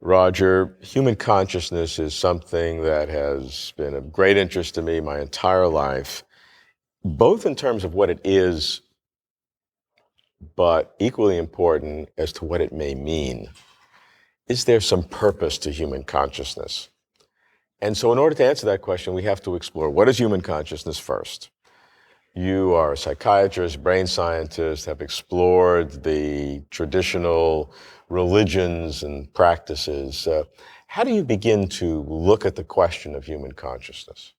Roger, human consciousness is something that has been of great interest to me my entire life, both in terms of what it is, but equally important as to what it may mean. Is there some purpose to human consciousness? And so in order to answer that question, we have to explore what is human consciousness first. You are a psychiatrist, brain scientist, have explored the traditional religions and practices. How do you begin to look at the question of human consciousness?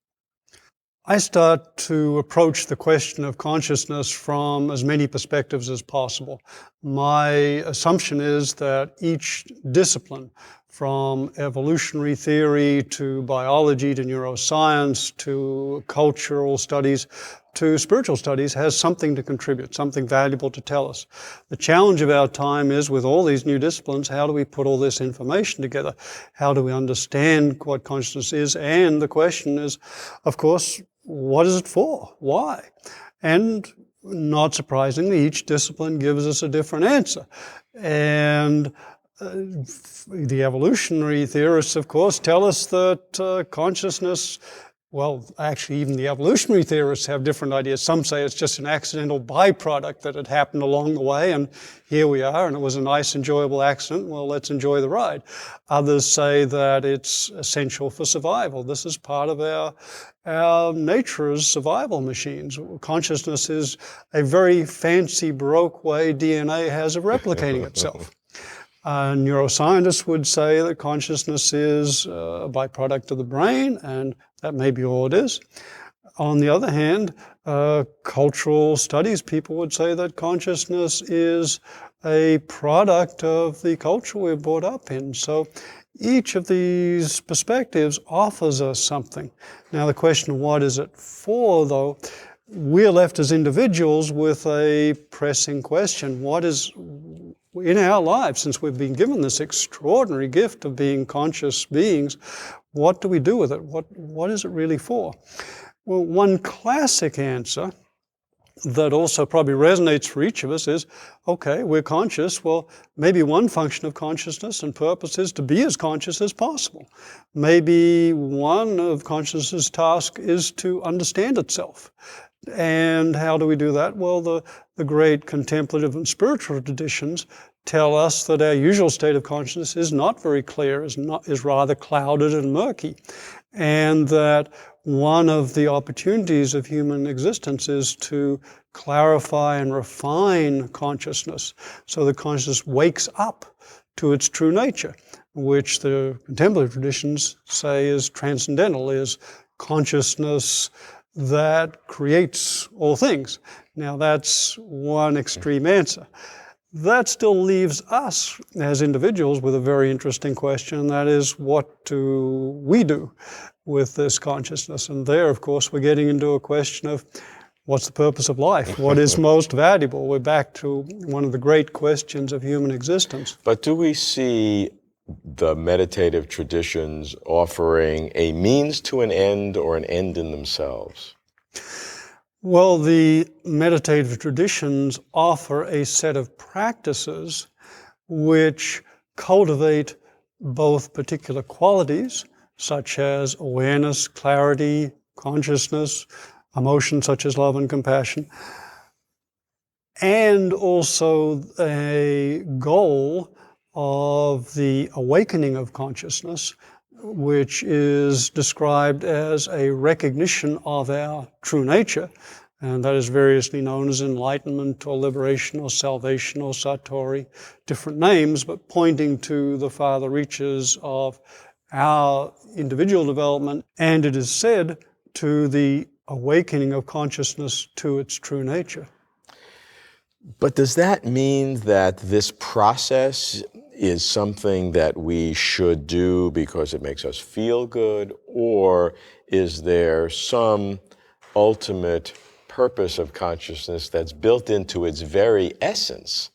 I start to approach the question of consciousness from as many perspectives as possible. My assumption is that each discipline, from evolutionary theory to biology to neuroscience to cultural studies to spiritual studies, has something to contribute, something valuable to tell us. The challenge of our time is, with all these new disciplines, how do we put all this information together? How do we understand what consciousness is? And the question is, of course, what is it for? Why? And not surprisingly, each discipline gives us a different answer. And the evolutionary theorists, of course, tell us that consciousness, well, actually, even the evolutionary theorists have different ideas. Some say it's just an accidental byproduct that had happened along the way, and here we are, and it was a nice, enjoyable accident. Well, let's enjoy the ride. Others say that it's essential for survival. This is part of our nature as survival machines. Consciousness is a very fancy, baroque way DNA has of replicating itself. Neuroscientists would say that consciousness is a byproduct of the brain, and that may be all it is. On the other hand, cultural studies people would say that consciousness is a product of the culture we're brought up in. So each of these perspectives offers us something. Now the question, what is it for, though? We're left as individuals with a pressing question. What is, in our lives, since we've been given this extraordinary gift of being conscious beings, what do we do with it? What is it really for? Well, one classic answer that also probably resonates for each of us is, okay, we're conscious. Well, maybe one function of consciousness and purpose is to be as conscious as possible. Maybe one of consciousness' tasks is to understand itself. And how do we do that? Well, the great contemplative and spiritual traditions tell us that our usual state of consciousness is not very clear, is rather clouded and murky, and that one of the opportunities of human existence is to clarify and refine consciousness so that consciousness wakes up to its true nature, which the contemplative traditions say is transcendental, is consciousness that creates all things. Now that's one extreme answer. That still leaves us as individuals with a very interesting question, and that is, what do we do with this consciousness? And there, of course, we're getting into a question of what's the purpose of life? What is most valuable? We're back to one of the great questions of human existence. But do we see the meditative traditions offering a means to an end or an end in themselves? Well, the meditative traditions offer a set of practices which cultivate both particular qualities, such as awareness, clarity, consciousness, emotions such as love and compassion, and also a goal of the awakening of consciousness, which is described as a recognition of our true nature, and that is variously known as enlightenment or liberation or salvation or satori, different names, but pointing to the farther reaches of our individual development, and it is said to the awakening of consciousness to its true nature. But does that mean that this process is something that we should do because it makes us feel good, or is there some ultimate purpose of consciousness that's built into its very essence?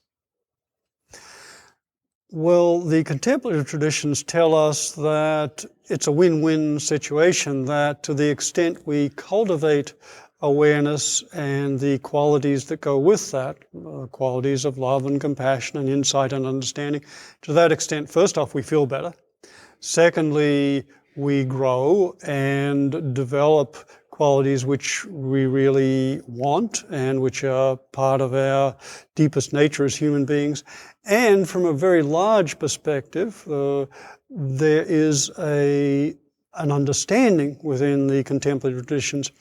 Well, the contemplative traditions tell us that it's a win-win situation, that to the extent we cultivate awareness and the qualities that go with that, qualities of love and compassion and insight and understanding. To that extent, first off, we feel better. Secondly, we grow and develop qualities which we really want and which are part of our deepest nature as human beings. And from a very large perspective, there is an understanding within the contemplative traditions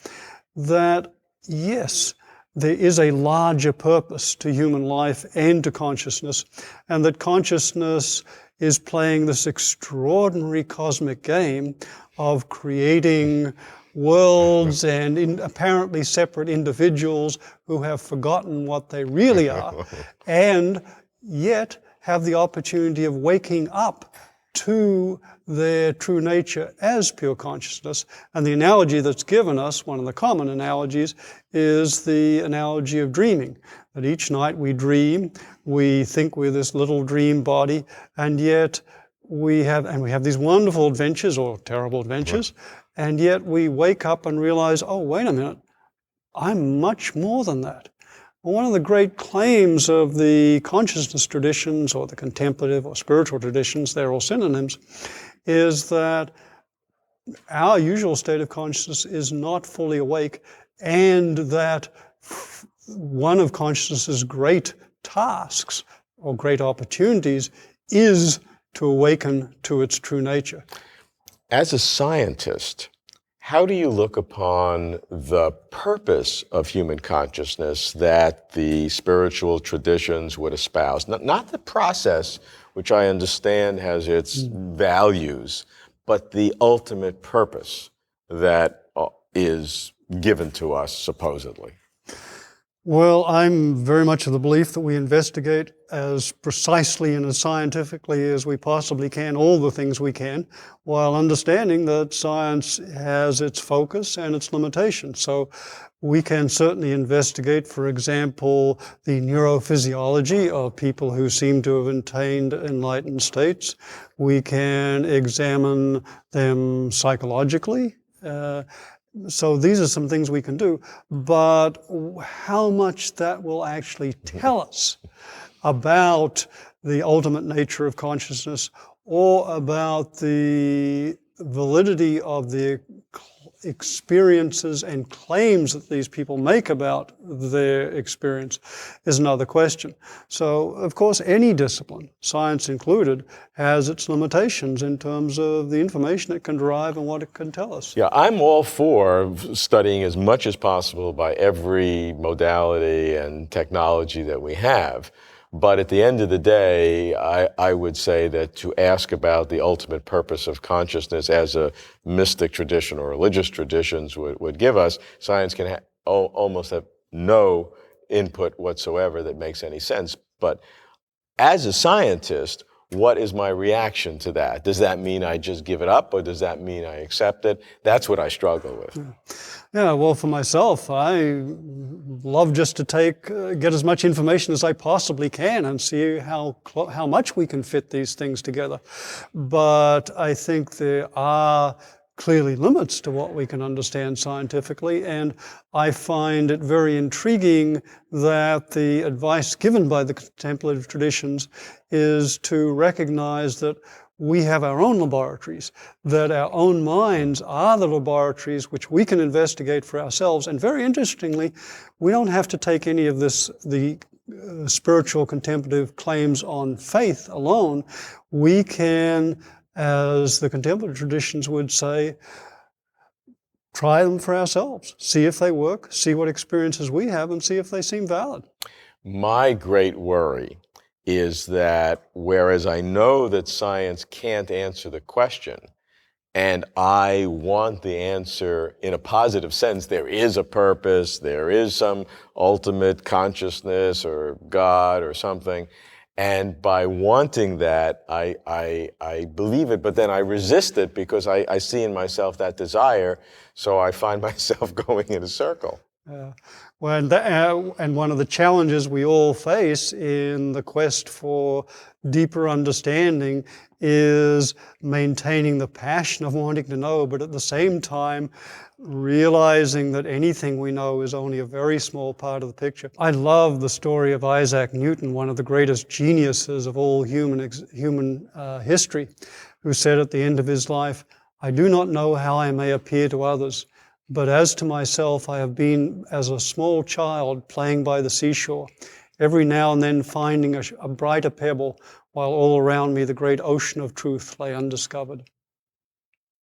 that, yes, there is a larger purpose to human life and to consciousness, and that consciousness is playing this extraordinary cosmic game of creating worlds and apparently separate individuals who have forgotten what they really are, and yet have the opportunity of waking up to their true nature as pure consciousness. And the analogy that's given us, one of the common analogies, is the analogy of dreaming. That each night we dream, we think we're this little dream body, and yet we have these wonderful adventures or terrible adventures, and yet we wake up and realize, oh, wait a minute, I'm much more than that. One of the great claims of the consciousness traditions or the contemplative or spiritual traditions, they're all synonyms, is that our usual state of consciousness is not fully awake, and that one of consciousness's great tasks or great opportunities is to awaken to its true nature. As a scientist, how do you look upon the purpose of human consciousness that the spiritual traditions would espouse? Not the process, which I understand has its values, but the ultimate purpose that is given to us, supposedly. Well, I'm very much of the belief that we investigate as precisely and as scientifically as we possibly can, all the things we can, while understanding that science has its focus and its limitations. So we can certainly investigate, for example, the neurophysiology of people who seem to have attained enlightened states. We can examine them psychologically. So these are some things we can do, but how much that will actually tell us about the ultimate nature of consciousness or about the validity of the experiences and claims that these people make about their experience is another question. So, of course, any discipline, science included, has its limitations in terms of the information it can derive and what it can tell us. Yeah, I'm all for studying as much as possible by every modality and technology that we have. But at the end of the day, I would say that to ask about the ultimate purpose of consciousness as a mystic tradition or religious traditions would give us, science can almost have no input whatsoever that makes any sense. But as a scientist, what is my reaction to that? Does that mean I just give it up, or does that mean I accept it? That's what I struggle with. Yeah, well, for myself, I love just to get as much information as I possibly can and see how much we can fit these things together. But I think there are clearly limits to what we can understand scientifically, and I find it very intriguing that the advice given by the contemplative traditions is to recognize that we have our own laboratories, that our own minds are the laboratories which we can investigate for ourselves. And very interestingly, we don't have to take any of the spiritual contemplative claims on faith alone. We can, as the contemplative traditions would say, try them for ourselves, see if they work, see what experiences we have, and see if they seem valid. My great worry is that whereas I know that science can't answer the question, and I want the answer in a positive sense, there is a purpose, there is some ultimate consciousness or God or something, and by wanting that, I believe it, but then I resist it because I see in myself that desire, so I find myself going in a circle. And one of the challenges we all face in the quest for deeper understanding is maintaining the passion of wanting to know, but at the same time realizing that anything we know is only a very small part of the picture. I love the story of Isaac Newton, one of the greatest geniuses of all human history, who said at the end of his life, "I do not know how I may appear to others, but as to myself, I have been as a small child playing by the seashore, every now and then finding a brighter pebble, while all around me the great ocean of truth lay undiscovered."